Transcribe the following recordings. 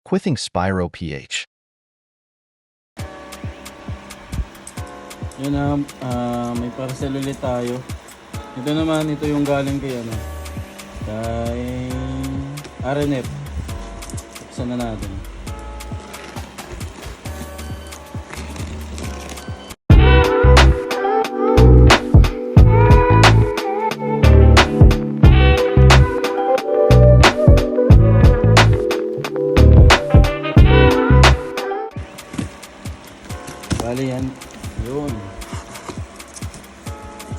Quithing Spiro PH. Yun na, may parcel ulit tayo. Ito naman, ito yung galing kay kay RNF. Buksan na natin. Bali yan. Yun.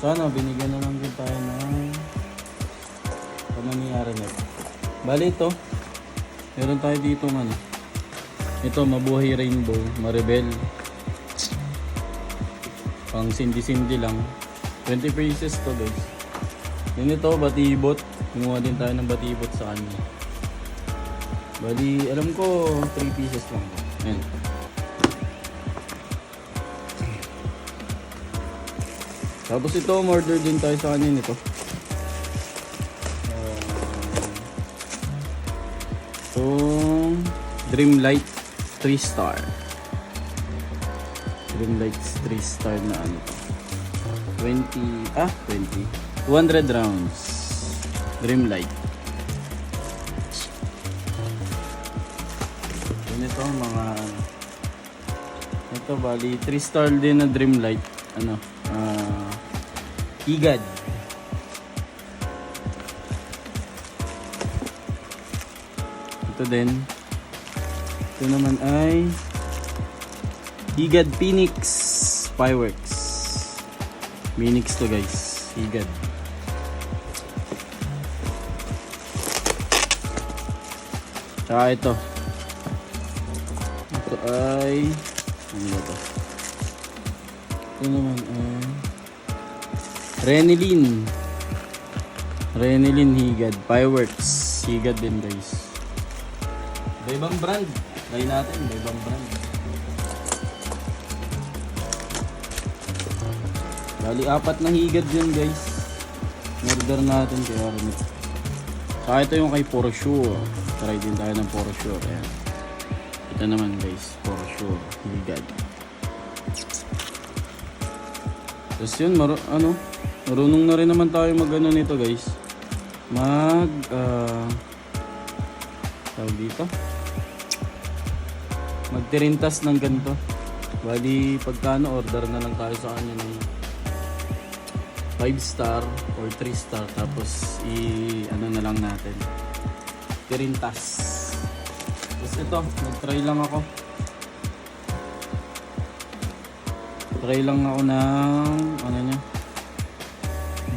Sana binigyan na lang din tayo ng panangyari nito. Bali ito. Meron tayo dito ito, Mabuhay Rainbow, Maribel. Pang sindi-sindi lang. 20 pieces to guys. Yun ito, batibot. Kumuha din tayo ng batibot sa kanya. Bali, alam ko 3 pieces lang. Ayan. Tapos ito, order din tayo sa kanya nito. Dreamlight 3 star. Dreamlight 3 star na 200 rounds. Dreamlight. Yun ito, ito bali 3 star din na Dreamlight. Higad. Ito din. Ito naman ay Higad Phoenix Fireworks. Phoenix to guys. Higad. Tsaka ito. Ito ay ano ba ito? Ito naman ay Renilyn Higad Fireworks. Higad din guys. Ibang brand. Try natin, ibang brand. Bali 4 na higad yun guys. Order natin kay Arnett. Saka ito yung kay For Sure. Try din tayo ng For Sure. Ayan. Ito naman guys, For Sure higad. Tapos yun, marunong na rin naman tayo nito guys. Tawag dito, magtirintas ng ganito. Bali pagkano, order na lang tayo sa kanya ng 5 star or 3 star. Tapos na lang natin, tirintas. Tapos ito, nag-try lang ako. Try lang ako ng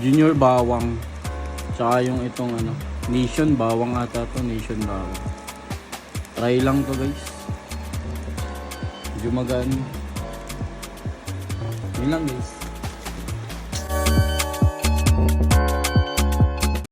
Junior Bawang. Tsaka yung itong Nation Bawang ata to, Nation Bawang. Try lang to guys. Medyo magaan. Yun lang guys.